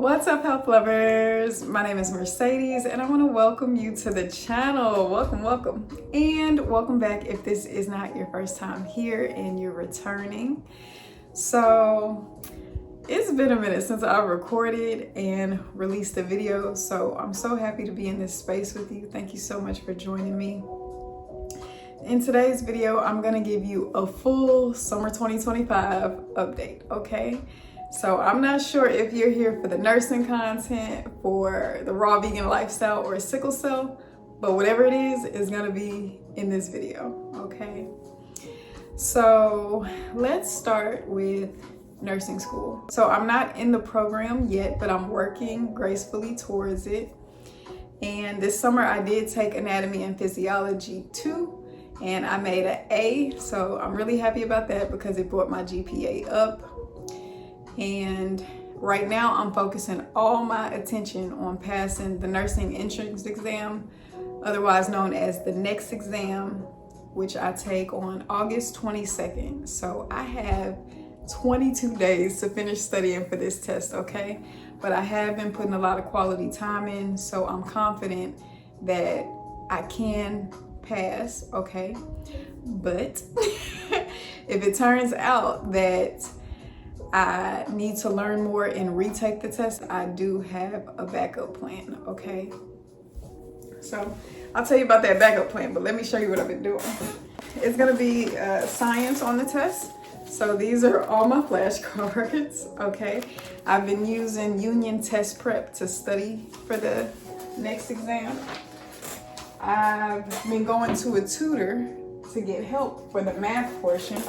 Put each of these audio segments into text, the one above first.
What's up, health lovers? My name is Mercedes and I want to welcome you to the channel. Welcome, and welcome back if this is not your first time here and you're returning. So it's been a minute since I recorded and released a video, so I'm so happy to be in this space with you. Thank you so much for joining me. In today's video, I'm going to give you a full summer 2025 update, okay? So I'm not sure if you're here for the nursing content, for the raw vegan lifestyle, or sickle cell, but whatever it is gonna be in this video, okay? So let's start with nursing school. So I'm not in the program yet, but I'm working gracefully towards it. And this summer I did take anatomy and physiology 2, and I made an A. So I'm really happy about that because it brought my GPA up. And right now I'm focusing all my attention on passing the nursing entrance exam, otherwise known as the next exam, which I take on August 22nd. So I have 22 days to finish studying for this test, okay? But I have been putting a lot of quality time in, so I'm confident that I can pass, okay? But if it turns out that I need to learn more and retake the test, I do have a backup plan, okay? So I'll tell you about that backup plan, but let me show you what I've been doing. It's gonna be science on the test. So these are all my flashcards, okay? I've been using Union Test Prep to study for the next exam. I've been going to a tutor to get help for the math portion.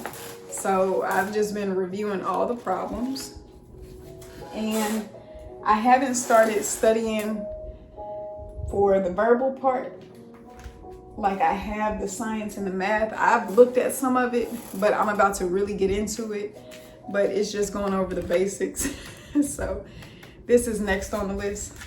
So I've just been reviewing all the problems, and I haven't started studying for the verbal part like I have the science and the math. I've looked at some of it, but I'm about to really get into it, but it's just going over the basics. So this is next on the list.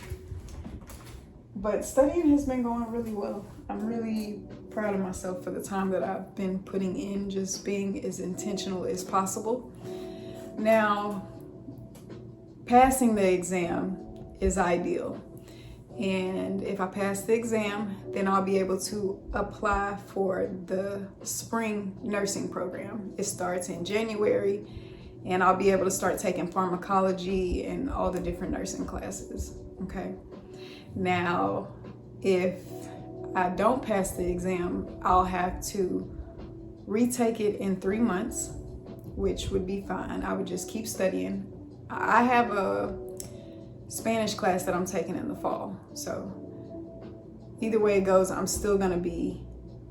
But studying has been going really well. I'm really proud of myself for the time that I've been putting in, just being as intentional as possible. Now, passing the exam is ideal. And if I pass the exam, then I'll be able to apply for the spring nursing program. It starts in January, and I'll be able to start taking pharmacology and all the different nursing classes, okay? Now, if I don't pass the exam, I'll have to retake it in 3 months, which would be fine. I would just keep studying. I have a Spanish class that I'm taking in the fall. So either way it goes, I'm still gonna be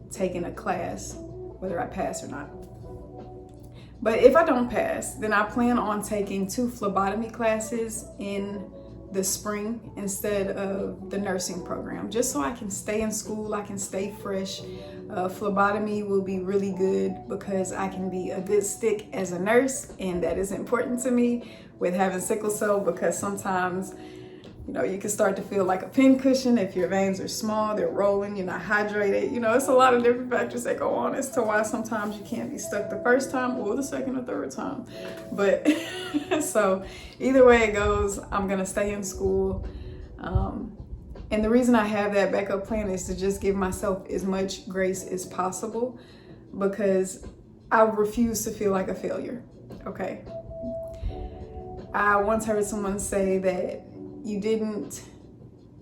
taking a class, whether I pass or not. But if I don't pass, then I plan on taking 2 phlebotomy classes in the spring instead of the nursing program, just so I can stay in school, I can stay fresh. Phlebotomy will be really good because I can be a good stick as a nurse, and that is important to me with having sickle cell, because sometimes, you know, you can start to feel like a pincushion if your veins are small, they're rolling, you're not hydrated. You know, it's a lot of different factors that go on as to why sometimes you can't be stuck the first time or the second or third time. But so either way it goes, I'm gonna stay in school. And the reason I have that backup plan is to just give myself as much grace as possible, because I refuse to feel like a failure, okay? I once heard someone say that you didn't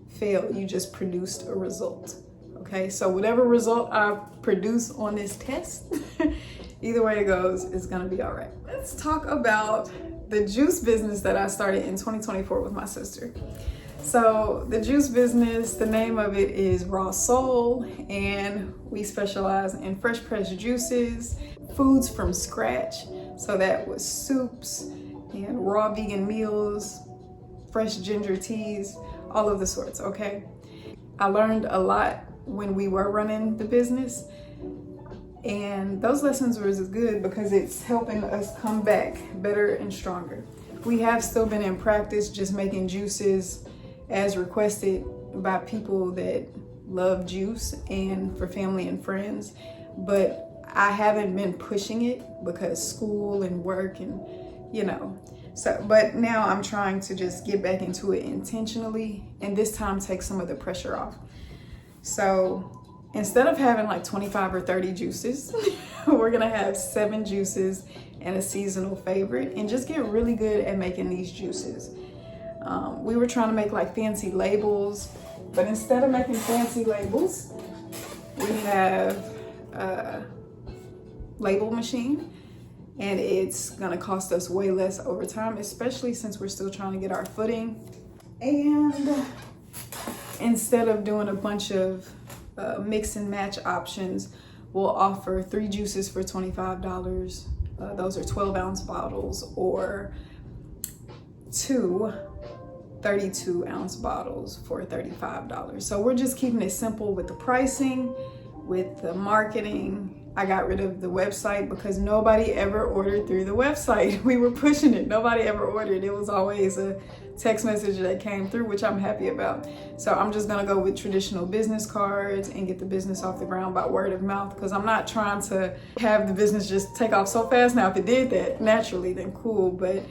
fail, you just produced a result, okay? So whatever result I produce on this test, either way it goes, it's gonna be all right. Let's talk about the juice business that I started in 2024 with my sister. So the juice business, the name of it is Raw Soul, and we specialize in fresh pressed juices, foods from scratch. So that was soups and raw vegan meals, fresh ginger teas, all of the sorts, okay? I learned a lot when we were running the business, and those lessons were as good because it's helping us come back better and stronger. We have still been in practice just making juices as requested by people that love juice and for family and friends, but I haven't been pushing it because school and work and, you know, So, but now I'm trying to just get back into it intentionally, and this time take some of the pressure off. So instead of having like 25 or 30 juices, we're gonna have 7 juices and a seasonal favorite, and just get really good at making these juices. We were trying to make like fancy labels, but instead of making fancy labels, we have a label machine, and it's gonna cost us way less over time, especially since we're still trying to get our footing. And instead of doing a bunch of mix and match options, we'll offer 3 juices for $25. Those are 12-ounce bottles, or 2 32-ounce bottles for $35. So we're just keeping it simple with the pricing, with the marketing. I got rid of the website because nobody ever ordered through the website. We were pushing it. Nobody ever ordered. It was always a text message that came through, which I'm happy about. So I'm just gonna go with traditional business cards and get the business off the ground by word of mouth, because I'm not trying to have the business just take off so fast. Now, if it did that naturally, then cool, but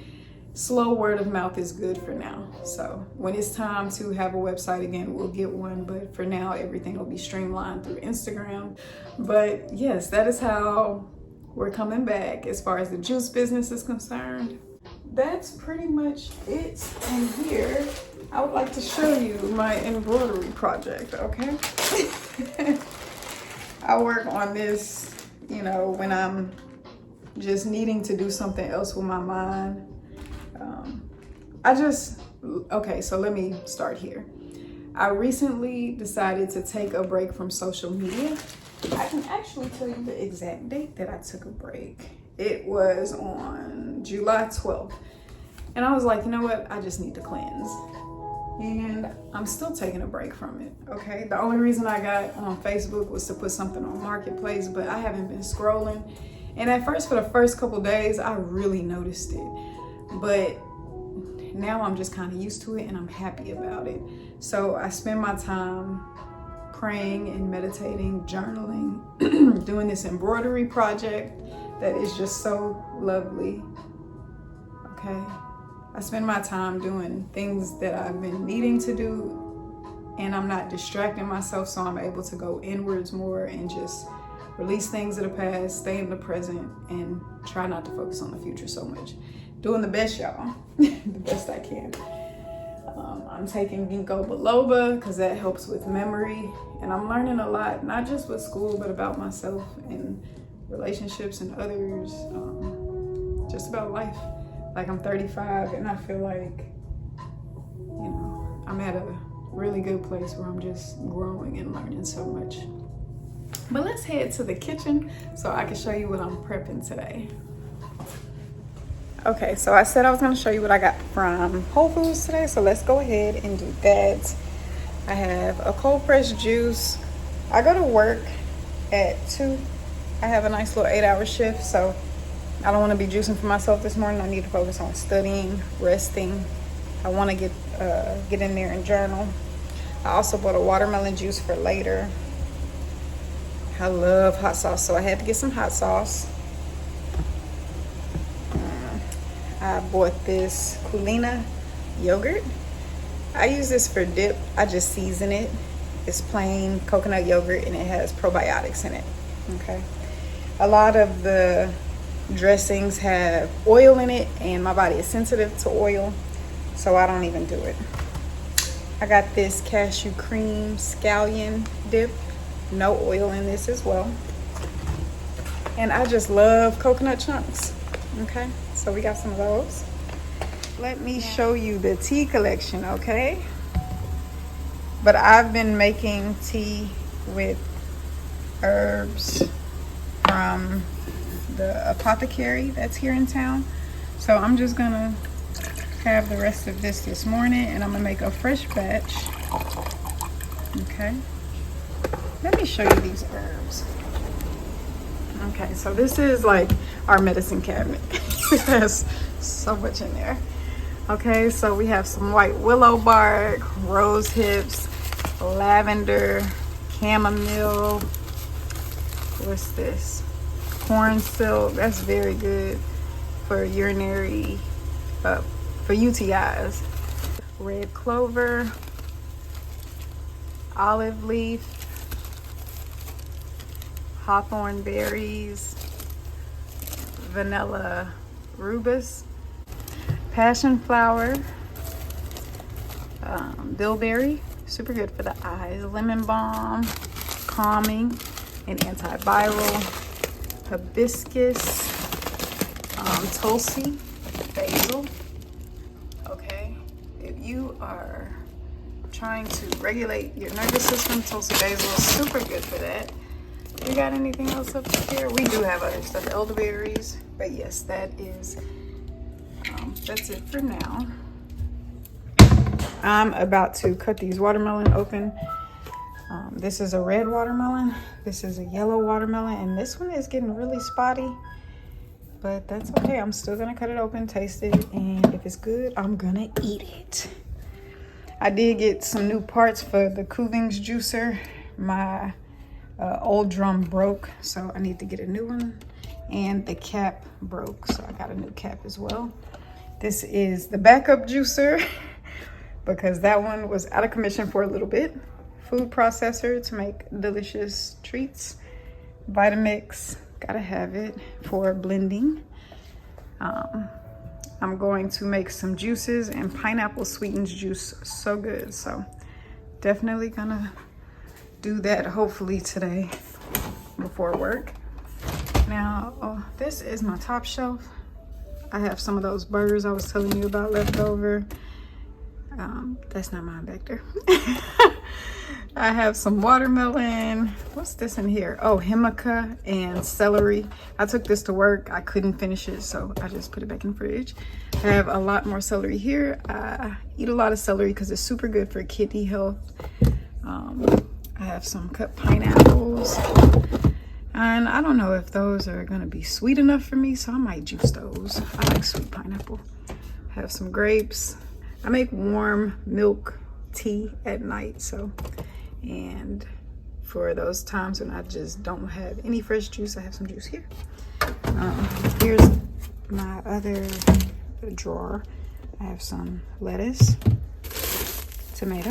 slow word of mouth is good for now. So when it's time to have a website again, we'll get one, but for now, everything will be streamlined through Instagram. But yes, that is how we're coming back as far as the juice business is concerned. That's pretty much it. And here, I would like to show you my embroidery project, okay? I work on this, you know, when I'm just needing to do something else with my mind. Okay, so let me start here. I recently decided to take a break from social media. I can actually tell you the exact date that I took a break. It was on July 12th. And I was like, you know what? I just need to cleanse. And I'm still taking a break from it, okay? The only reason I got on Facebook was to put something on Marketplace, but I haven't been scrolling. And at first, for the first couple days, I really noticed it. But now I'm just kind of used to it, and I'm happy about it. So I spend my time praying and meditating, journaling, doing this embroidery project that is just so lovely, okay? I spend my time doing things that I've been needing to do, and I'm not distracting myself, so I'm able to go inwards more and just release things of the past, stay in the present, and try not to focus on the future so much. Doing the best, y'all. The best I can. I'm taking ginkgo biloba because that helps with memory, and I'm learning a lot, not just with school, but about myself and relationships and others, just about life. Like, I'm 35, and I feel like, you know, I'm at a really good place where I'm just growing and learning so much. But let's head to the kitchen so I can show you what I'm prepping today. Okay, so I said I was going to show you what I got from Whole Foods today, so let's go ahead and do that. I have a cold pressed juice. I go to work at 2. I have a nice little 8-hour shift, so I don't want to be juicing for myself this morning. I need to focus on studying, resting. I want to get in there and journal. I also bought a watermelon juice for later. I love hot sauce, so I had to get some hot sauce. I bought this Kulina yogurt. I use this for dip. I just season it. It's plain coconut yogurt, and it has probiotics in it, okay? A lot of the dressings have oil in it, and my body is sensitive to oil, so I don't even do it. I got this cashew cream scallion dip. No oil in this as well. And I just love coconut chunks, okay? So we got some of those. Let me show you the tea collection, okay? But I've been making tea with herbs from the apothecary that's here in town. So I'm just gonna have the rest of this morning, and I'm gonna make a fresh batch, okay? Let me show you these herbs. Okay, so this is like our medicine cabinet. It has so much in there. Okay, so we have some white willow bark, rose hips, lavender, chamomile. What's this? Corn silk. That's very good for urinary for UTIs. Red clover, olive leaf, hawthorn berries, vanilla rubus, passion flower, bilberry, super good for the eyes, lemon balm, calming and antiviral, hibiscus, tulsi, basil. Okay, if you are trying to regulate your nervous system, tulsi basil is super good for that. You got anything else up here? We do have other stuff, elderberries, but yes, that is that's it for now. I'm about to cut these watermelon open. This is a red watermelon, this is a yellow watermelon, and this one is getting really spotty, but that's okay. I'm still gonna cut it open, taste it, and if it's good, I'm gonna eat it. I did get some new parts for the Kuvings juicer. My old drum broke, so I need to get a new one, and the cap broke, so I got a new cap as well. This is the backup juicer because that one was out of commission for a little bit. Food processor to make delicious treats. Vitamix, gotta have it for blending. I'm going to make some juices, and pineapple sweetens juice so good, so definitely gonna do that hopefully today before work. Now, this is my top shelf. I have some of those burgers I was telling you about left over. That's not mine back there. I have some watermelon. What's this in here? Oh, himica and celery. I took this to work. I couldn't finish it, so I just put it back in the fridge. I have a lot more celery here. I eat a lot of celery because it's super good for kidney health. I have some cut pineapples, and I don't know if those are gonna be sweet enough for me, so I might juice those. I like sweet pineapple. I have some grapes. I make warm milk tea at night, so, and for those times when I just don't have any fresh juice, I have some juice here. Here's my other drawer. I have some lettuce, tomato,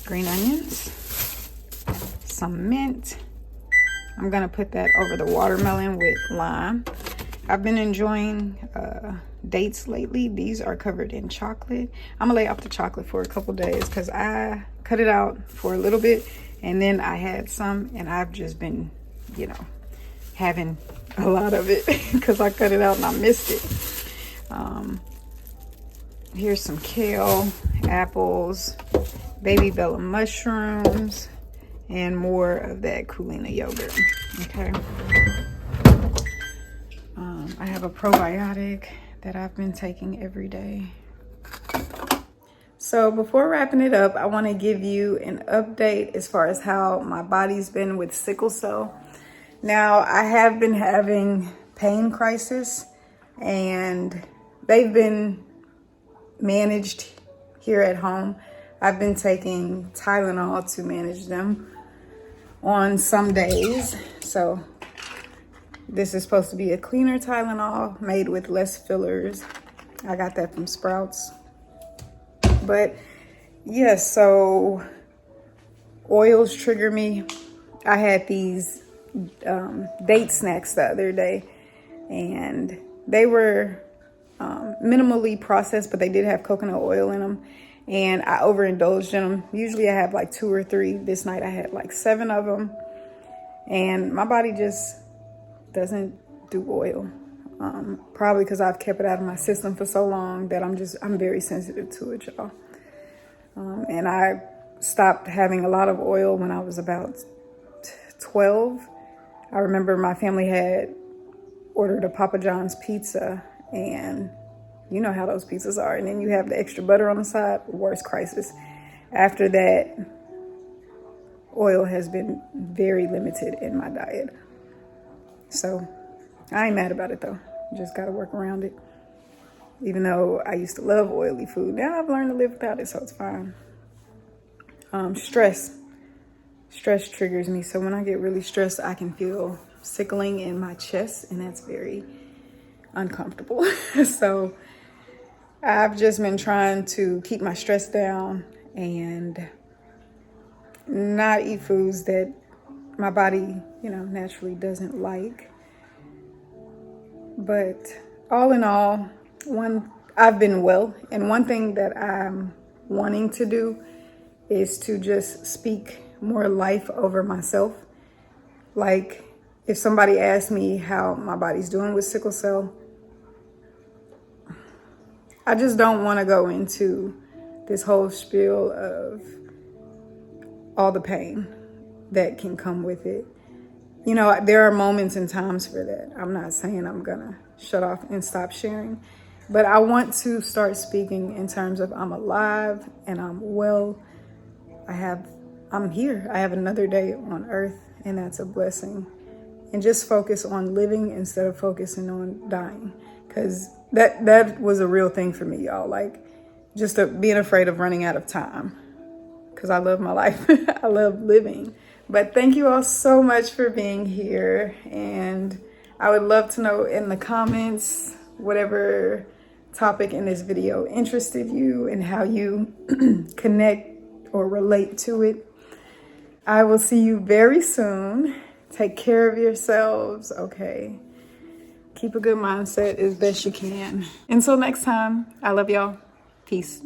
green onions, some mint. I'm gonna put that over the watermelon with lime. I've been enjoying dates lately. These are covered in chocolate. I'm gonna lay off the chocolate for a couple days because I cut it out for a little bit, and then I had some, and I've just been, you know, having a lot of it because I cut it out and I missed it. Here's some kale, apples, baby bella mushrooms, and more of that Kulina yogurt. Okay. I have a probiotic that I've been taking every day. So before wrapping it up, I want to give you an update as far as how my body's been with sickle cell. Now, I have been having pain crisis, and they've been managed here at home. I've been taking Tylenol to manage them on some days. So this is supposed to be a cleaner Tylenol made with less fillers. I got that from Sprouts. But yeah, so oils trigger me. I had these date snacks the other day, and they were minimally processed, but they did have coconut oil in them, and I overindulged in them. Usually I have like 2 or 3. This night I had like 7 of them, and my body just doesn't do oil. Probably because I've kept it out of my system for so long that I'm very sensitive to it, y'all. And I stopped having a lot of oil when I was about 12. I remember my family had ordered a Papa John's pizza, and you know how those pizzas are. And then you have the extra butter on the side, worst crisis. After that, oil has been very limited in my diet. So I ain't mad about it though. Just gotta work around it. Even though I used to love oily food, now I've learned to live without it, so it's fine. Stress triggers me. So when I get really stressed, I can feel sickling in my chest, and that's very uncomfortable. So I've just been trying to keep my stress down and not eat foods that my body, naturally doesn't like. But all in all, I've been well. And one thing that I'm wanting to do is to just speak more life over myself. Like if somebody asks me how my body's doing with sickle cell, I just don't want to go into this whole spiel of all the pain that can come with it. There are moments and times for that. I'm not saying I'm gonna shut off and stop sharing, but I want to start speaking in terms of I'm alive and I'm well. I'm here. I have another day on earth, and that's a blessing. And just focus on living instead of focusing on dying, because that was a real thing for me, y'all. Like just being afraid of running out of time, because I love my life. I love living. But thank you all so much for being here. And I would love to know in the comments whatever topic in this video interested you and how you connect or relate to it. I will see you very soon. Take care of yourselves, okay? Keep a good mindset as best you can. Until next time, I love y'all. Peace.